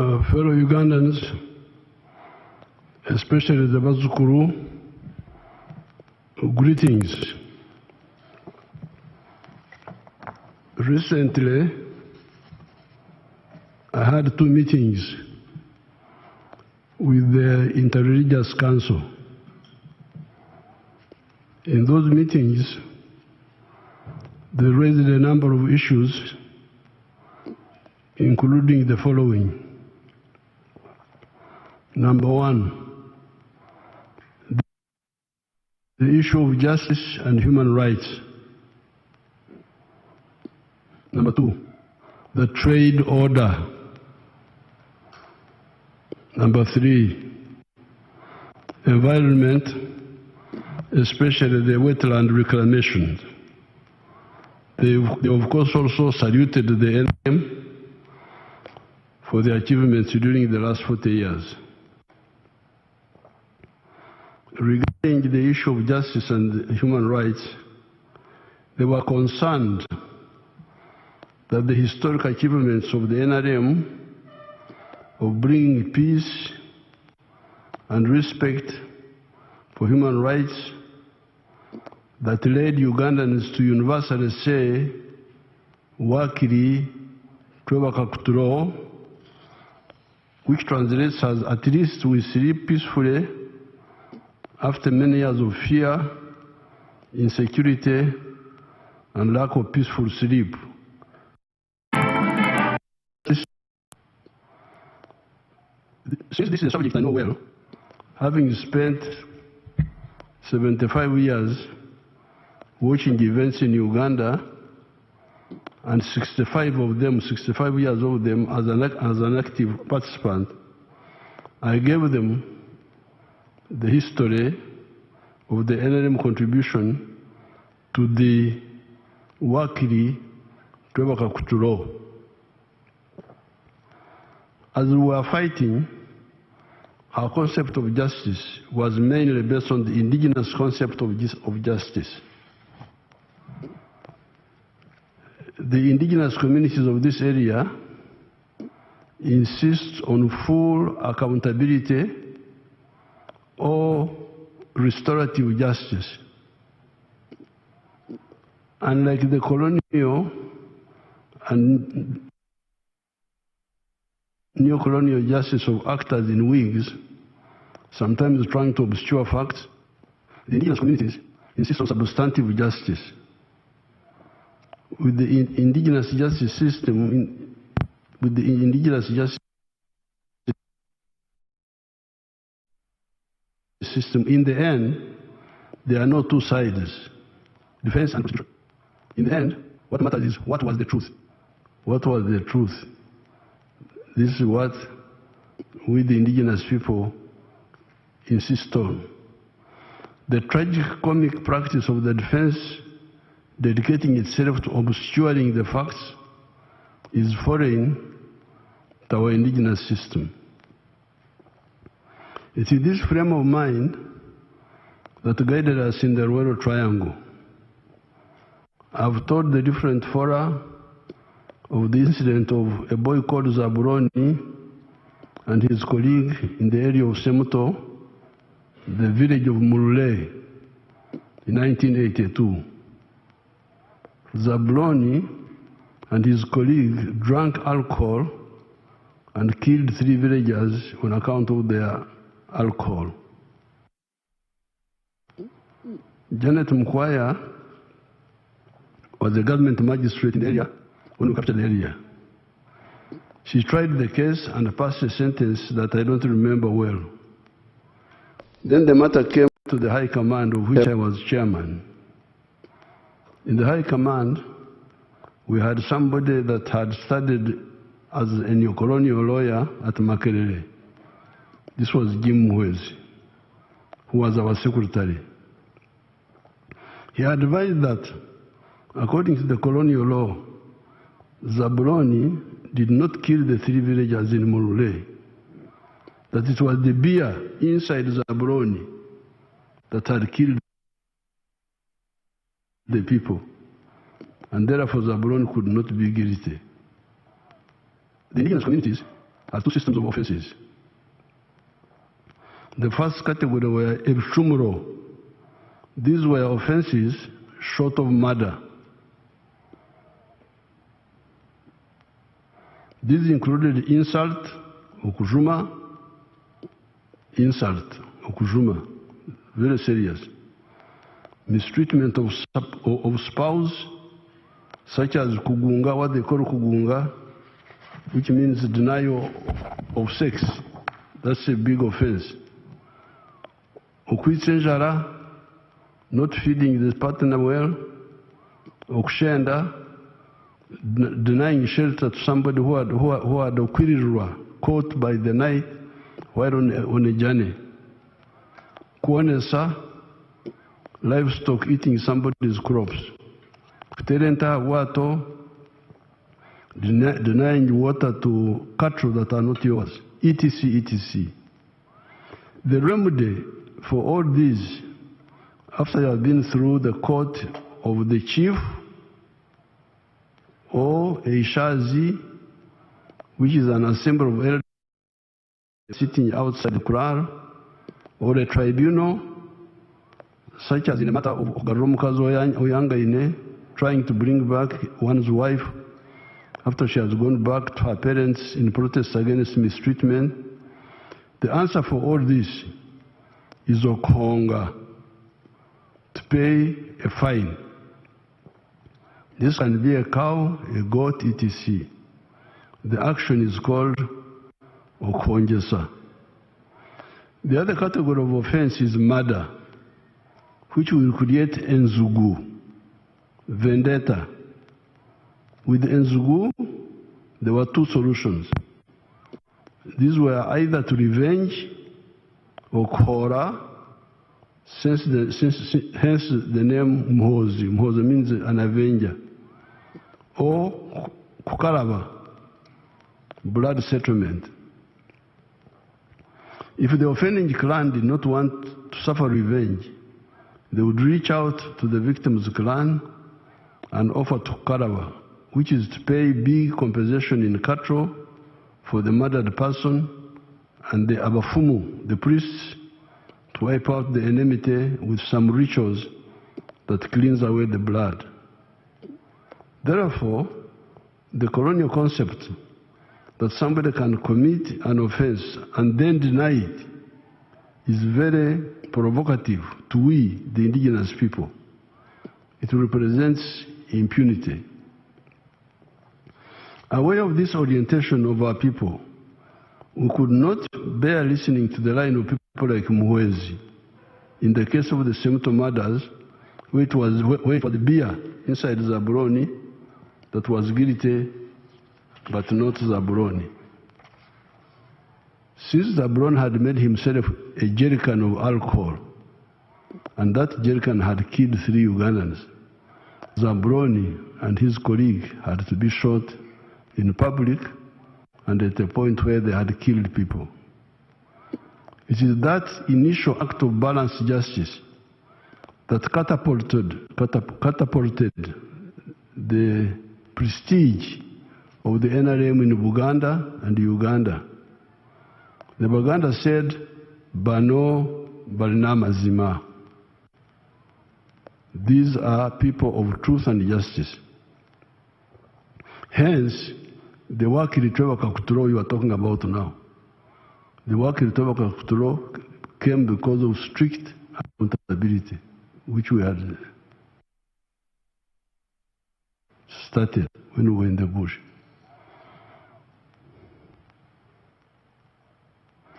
Fellow Ugandans, especially the Bazukuru, greetings. Recently, I had 2 meetings with the Interreligious Council. In those meetings, they raised a number of issues, including the following. Number 1, the issue of justice and human rights. Number 2, the trade order. Number 3, environment, especially the wetland reclamation. They of course also saluted the NRM for their achievements during the last 40 years. Regarding the issue of justice and human rights, they were concerned that the historic achievements of the NRM of bringing peace and respect for human rights that led Ugandans to universally say, Wakiri twebaka kutulo, which translates as at least we sleep peacefully after many years of fear, insecurity, and lack of peaceful sleep. Since this is a subject I know well, having spent 75 years watching events in Uganda, and 65 years of them as an active participant, I gave them the history of the NRM contribution to the Wakiri twebaka kutulo. As we were fighting, our concept of justice was mainly based on the indigenous concept of justice. The indigenous communities of this area insist on full accountability or restorative justice. Unlike the colonial and neo-colonial justice of actors in wigs, sometimes trying to obscure facts, the indigenous communities insist on substantive justice. With the indigenous justice system, in the end, there are no two sides, defense and prosecution. In the end, what matters is what was the truth. What was the truth? This is what we, the indigenous people, insist on. The tragic comic practice of the defense dedicating itself to obscuring the facts is foreign to our indigenous system. It is this frame of mind that guided us in the Royal Triangle. I've told the different fora of the incident of a boy called Zaburoni and his colleague in the area of Semuto, the village of Murule, in 1982. Zaburoni and his colleague drank alcohol and killed 3 villagers on account of their alcohol. Janet Mkwaya was a government magistrate in the area when we captured the area. She tried the case and passed a sentence that I don't remember well. Then the matter came to the High Command, of which I was chairman. In the High Command, we had somebody that had studied as a neo-colonial lawyer at Makerere. This was Jim Mwezi, who was our secretary. He advised that, according to the colonial law, Zaburoni did not kill the 3 villagers in Murule, that it was the beer inside Zaburoni that had killed the people, and therefore Zaburoni could not be guilty. The indigenous communities as two systems of offenses. The first category were ebshumro. These were offenses short of murder. These included insult, okujuma, very serious. Mistreatment of spouse, such as kugunga, what they call kugunga, which means denial of sex. That's a big offense. Okwitsenjara, not feeding the partner well. Okushenda, denying shelter to somebody who had okwirirwa, caught by the night while on a journey. Kuonesa, livestock eating somebody's crops. Kuterenta wato, denying water to cattle that are not yours, etc., etc. The remedy for all these, after you have been through the court of the chief or a shazi, which is an assembly of elders sitting outside the kraal, or a tribunal, such as in the matter of Garomukazi Oyangaine, trying to bring back one's wife after she has gone back to her parents in protest against mistreatment. The answer for all this is okhonga, to pay a fine. This can be a cow, a goat, etc. The action is called okhonjesa. The other category of offense is murder, which will create enzugu, vendetta. With enzugu, there were two solutions. These were either to revenge or khora, hence the name Mhozi. Mhozi means an avenger. Or kukaraba, blood settlement. If the offending clan did not want to suffer revenge, they would reach out to the victim's clan and offer to kukaraba, which is to pay big compensation in cattle for the murdered person, and the abafumu, the priests, to wipe out the enmity with some rituals that cleans away the blood. Therefore, the colonial concept that somebody can commit an offense and then deny it is very provocative to we, the indigenous people. It represents impunity. Aware of this orientation of our people, we could not bear listening to the line of people like Muhwezi. In the case of the Semto murders, where it was the beer inside Zabroni that was guilty, but not Zabroni. Since Zabron had made himself a jerrycan of alcohol, and that jerrycan had killed 3 Ugandans, Zabroni and his colleague had to be shot in public and at a point where they had killed people. It is that initial act of balanced justice that catapulted the prestige of the NRM in Buganda and Uganda. The Baganda said, Bano Balina Mazima. These are people of truth and justice. Hence, the work in Kakuturo you are talking about now. The work in Kakuturo came because of strict accountability, which we had started when we were in the bush.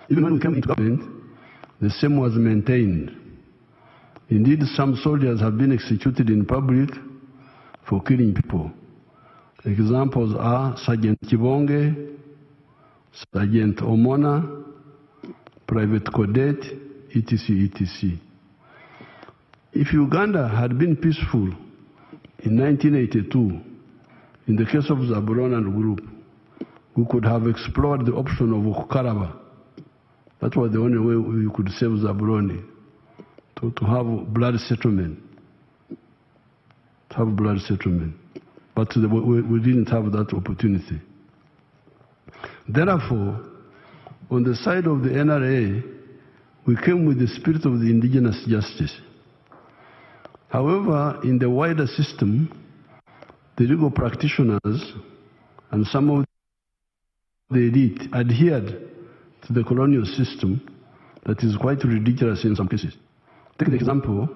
Even when we came into government, the same was maintained. Indeed, some soldiers have been executed in public for killing people. Examples are Sergeant Kibonge, Sergeant Omona, Private Codet, etc., etc. If Uganda had been peaceful in 1982, in the case of Zabron and group, we could have explored the option of Kukaraba. That was the only way we could save Zabroni, to have blood settlement. But we didn't have that opportunity. Therefore, on the side of the NRA, we came with the spirit of the indigenous justice. However, in the wider system, the legal practitioners and some of the elite adhered to the colonial system that is quite ridiculous in some cases. Take the example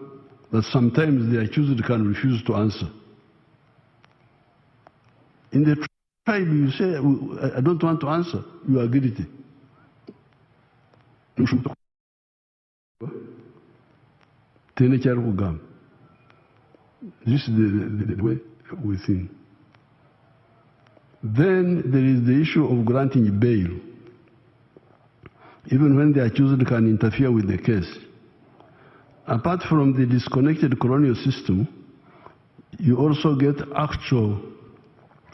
that sometimes the accused can refuse to answer. In the tribe, you say, I don't want to answer, you are guilty. This is the way we think. Then there is the issue of granting bail, even when the accused can interfere with the case. Apart from the disconnected colonial system, you also get actual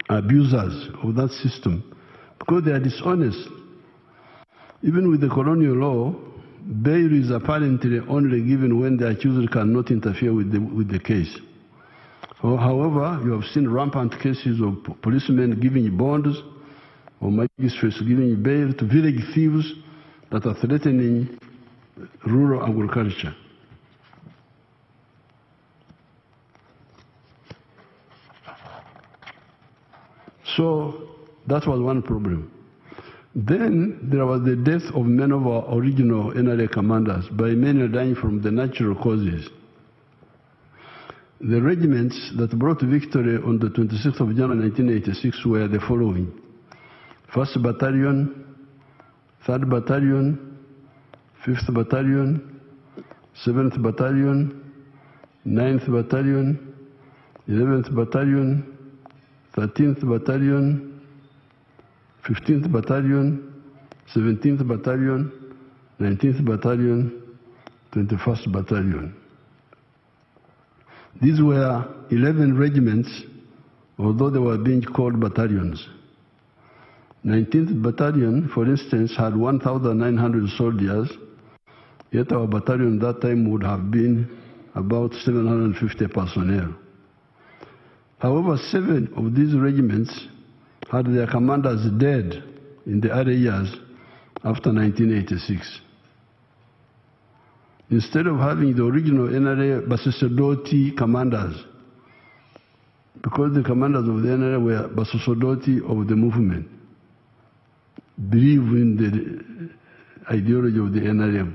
abusers of that system because they are dishonest. Even with the colonial law, bail is apparently only given when the accused cannot interfere with the case. However, you have seen rampant cases of policemen giving bonds or magistrates giving bail to village thieves that are threatening rural agriculture. So that was one problem. Then there was the death of many of our original NRA commanders, by many dying from the natural causes. The regiments that brought victory on the 26th of January 1986 were the following: 1st Battalion, 3rd Battalion, 5th Battalion, 7th Battalion, 9th Battalion, 11th Battalion, 13th Battalion, 15th Battalion, 17th Battalion, 19th Battalion, 21st Battalion. These were 11 regiments, although they were being called battalions. 19th Battalion, for instance, had 1,900 soldiers, yet our battalion that time would have been about 750 personnel. However, 7 of these regiments had their commanders dead in the early years after 1986. Instead of having the original NRA Basosodoti commanders, because the commanders of the NRA were Basosodoti of the movement, believe in the ideology of the NRM.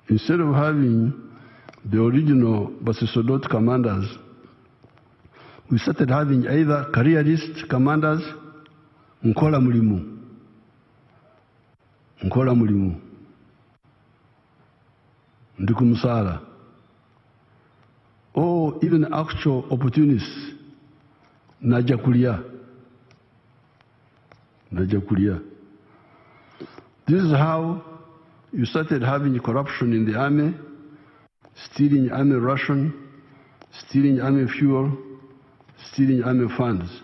Instead of having the original Basosodoti commanders, we started having either careerist commanders, Nkola Mulimu, Ndukumusara, or even actual opportunists, Najakulia. This is how you started having corruption in the army, stealing army ration, stealing army fuel, stealing army funds.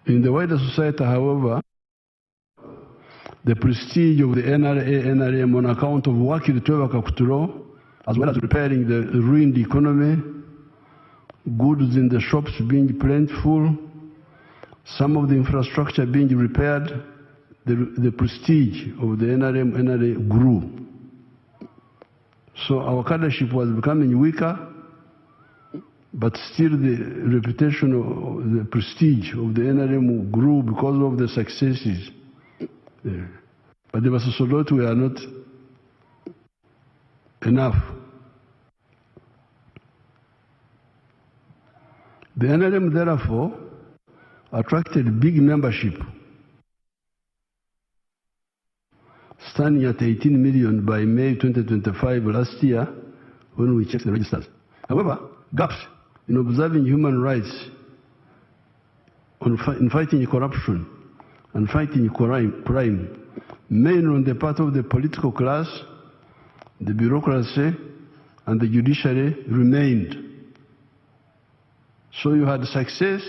In the wider society, however, the prestige of the NRM on account of working the Kakuturo, as well as repairing the ruined economy, goods in the shops being plentiful, some of the infrastructure being repaired, the prestige of the NRA grew. So our cadreship was becoming weaker, but still the reputation of the prestige of the NRM grew because of the successes. But the Basosodoti were not enough. The NRM, therefore, attracted big membership, standing at 18 million by May 2025 last year when we checked the registers. However, gaps in observing human rights, in fighting corruption and fighting crime, mainly on the part of the political class, the bureaucracy, and the judiciary, remained. So you had success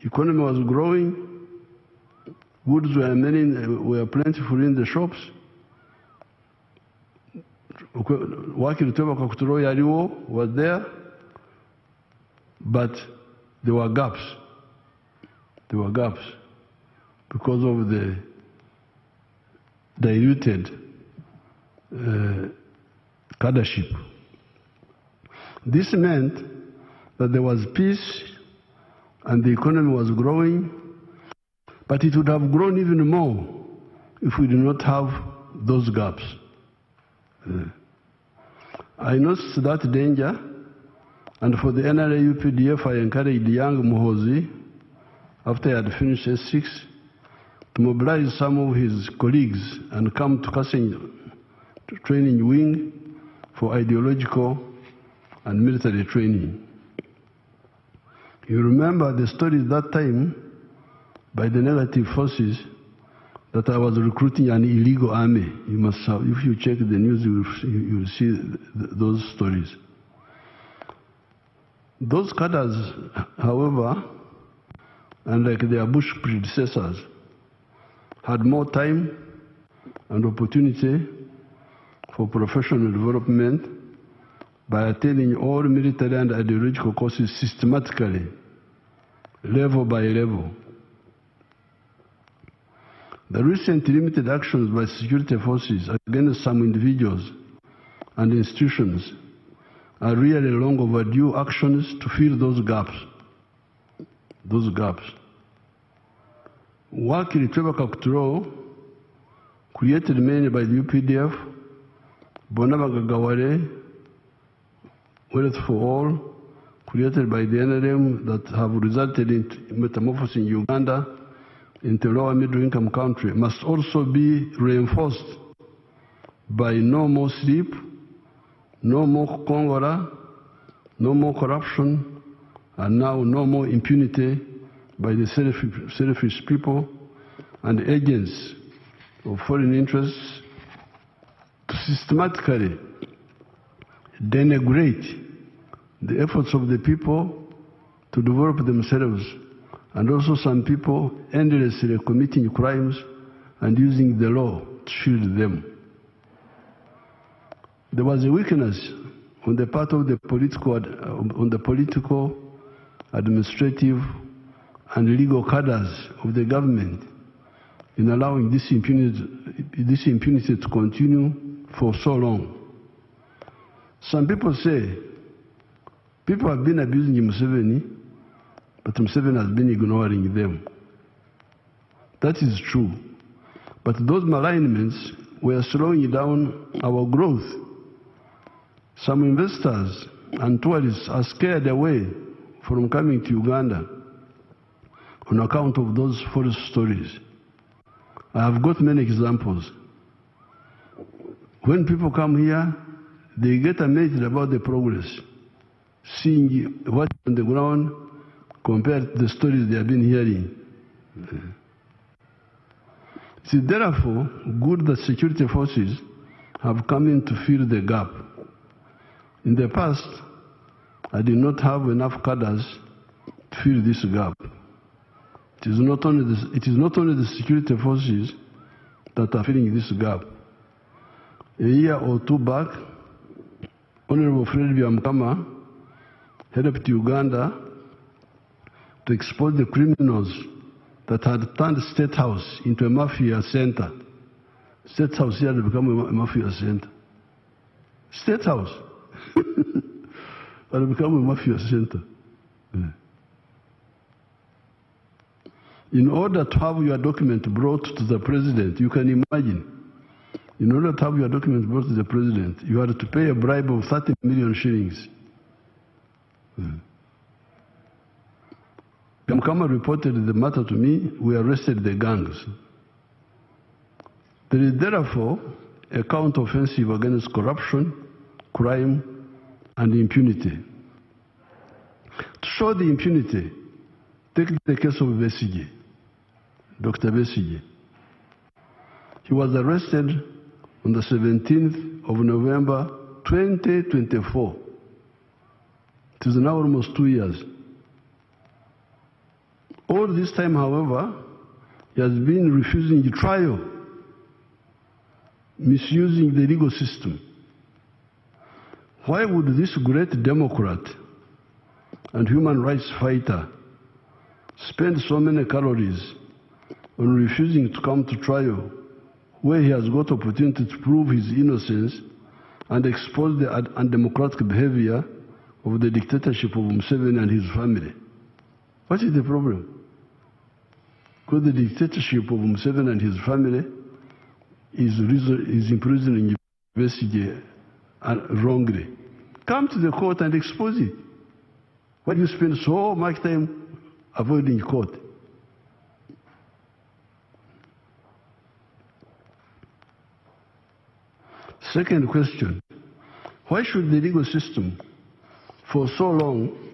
economy was growing, goods were plentiful in the shops. Was there, but there were gaps. There were gaps because of the diluted cadreship. This meant that there was peace and the economy was growing, but it would have grown even more if we did not have those gaps. I noticed that danger, and for the NRA UPDF, I encouraged young Muhoozi, after he had finished S6, to mobilize some of his colleagues and come to Kaseng training wing for ideological and military training. You remember the story at that time by the negative forces that I was recruiting an illegal army. You must have, if you check the news, you will see those stories. Those cadres, however, unlike their Bush predecessors, had more time and opportunity for professional development by attending all military and ideological courses systematically, level by level. The recent limited actions by security forces against some individuals and institutions are really long overdue actions to fill those gaps. Those gaps. Work in control created mainly by the UPDF, Bonabagagaware, Wealth for All, created by the NRM that have resulted in metamorphosis in Uganda into lower middle-income country, must also be reinforced by no more sleep, no more Congora, no more corruption, and now no more impunity by the selfish people and agents of foreign interests to systematically denigrate the efforts of the people to develop themselves, and also some people endlessly committing crimes and using the law to shield them. There was a weakness on the part of the political, administrative, and legal cadres of the government in allowing this impunity to continue for so long. Some people say people have been abusing Museveni, but Museveni has been ignoring them. That is true. But those malignments were slowing down our growth. Some investors and tourists are scared away from coming to Uganda on account of those false stories. I have got many examples. When people come here, they get amazed about the progress, seeing what's on the ground compared to the stories they have been hearing. It is therefore good that security forces have come in to fill the gap. In the past, I did not have enough cadres to fill this gap. It is not only the security forces that are filling this gap. A year or two back, Honorable Fred Byamukama helped Uganda to expose the criminals that had turned State House into a mafia center. State House here had become a mafia center. State House had become a mafia center. Yeah. In order to have your document brought to the president, you can imagine, in order to have your document brought to the president, you had to pay a bribe of 30 million shillings. Byamukama reported the matter to me. We arrested the gangs. There is therefore a counteroffensive against corruption, crime, and impunity. To show the impunity, take the case of Besigye, Dr. Besigye. He was arrested on the 17th of November 2024. It is now almost 2 years. All this time, however, he has been refusing the trial, misusing the legal system. Why would this great Democrat and human rights fighter spend so many calories on refusing to come to trial, where he has got opportunity to prove his innocence and expose the undemocratic behavior of the dictatorship of Museveni and his family? What is the problem? Because the dictatorship of Museveni and his family is imprisoning Besigye wrongly. Come to the court and expose it. Why do you spend so much time avoiding court? Second question, why should the legal system for so long